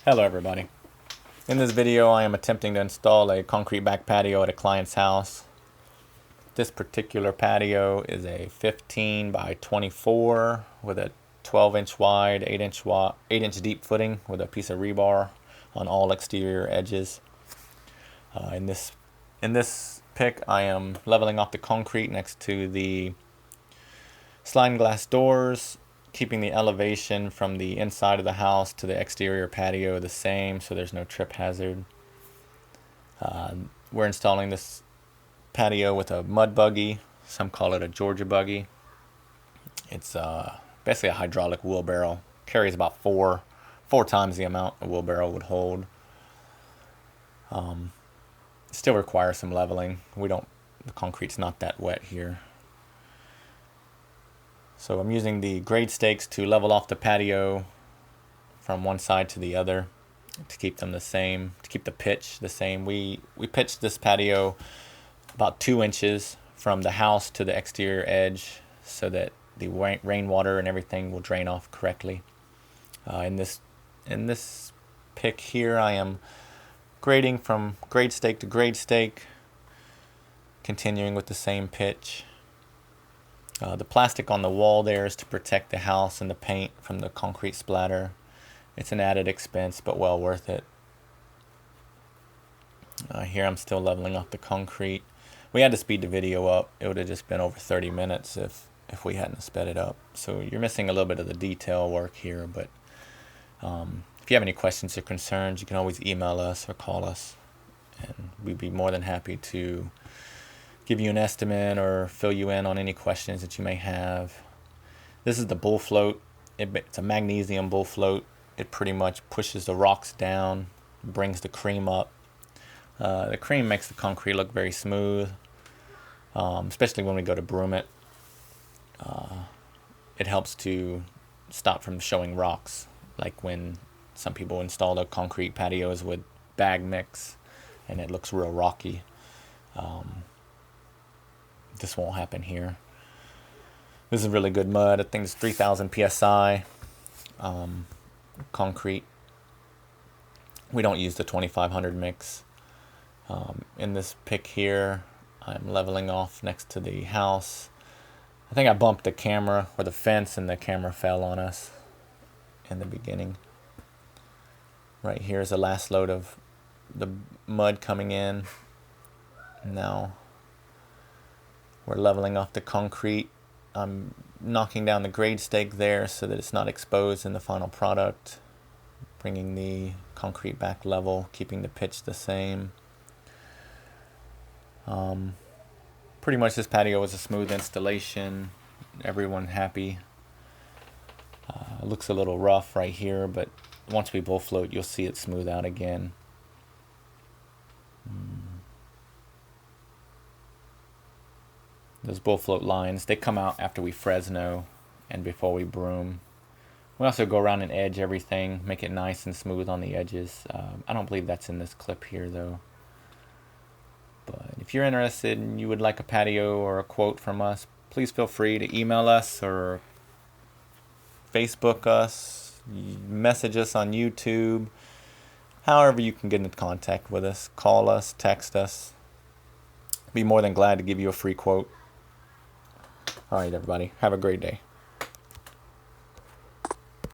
Hello everybody. In this video I am attempting to install a concrete back patio at a client's house. This particular patio is a 15 by 24 with a 12-inch wide, 8-inch deep footing with a piece of rebar on all exterior edges. In this pic I am leveling off the concrete next to the sliding glass doors, keeping the elevation from the inside of the house to the exterior patio the same so there's no trip hazard. We're installing this patio with a mud buggy. Some call it a Georgia buggy. It's basically a hydraulic wheelbarrow. Carries about four times the amount a wheelbarrow would hold. Still requires some leveling. The concrete's not that wet here. So I'm using the grade stakes to level off the patio from one side to the other to keep them the same, to keep the pitch the same. We pitched this patio about 2 inches from the house to the exterior edge so that the rainwater and everything will drain off correctly. In this pic here I am grading from grade stake to grade stake, continuing with the same pitch. The plastic on the wall there is to protect the house and the paint from the concrete splatter. It's an added expense, but well worth it. Here I'm still leveling off the concrete. We had to speed the video up. It would have just been over 30 minutes if we hadn't sped it up. So you're missing a little bit of the detail work here, but if you have any questions or concerns, you can always email us or call us, and we'd be more than happy to give you an estimate or fill you in on any questions that you may have. This is the bull float. It's a magnesium bull float. It pretty much pushes the rocks down, brings the cream up. The cream makes the concrete look very smooth, especially when we go to broom it. It helps to stop from showing rocks, like when some people install the concrete patios with bag mix and it looks real rocky. This won't happen here. This is really good mud. I think it's 3,000 psi concrete. We don't use the 2,500 mix. In this pic here, I'm leveling off next to the house. I think I bumped the camera or the fence and the camera fell on us in the beginning. Right here is the last load of the mud coming in. Now we're leveling off the concrete. I'm knocking down the grade stake there so that it's not exposed in the final product. Bringing the concrete back level, keeping the pitch the same. Pretty much this patio was a smooth installation. Everyone happy. It looks a little rough right here, but once we bull float, you'll see it smooth out again. Those bull float lines, they come out after we Fresno and before we broom. We also go around and edge everything, make it nice and smooth on the edges. I don't believe that's in this clip here though. But if you're interested and you would like a patio or a quote from us, please feel free to email us or Facebook us, message us on YouTube. However you can get in contact with us, call us, text us. Be more than glad to give you a free quote. All right, everybody. Have a great day.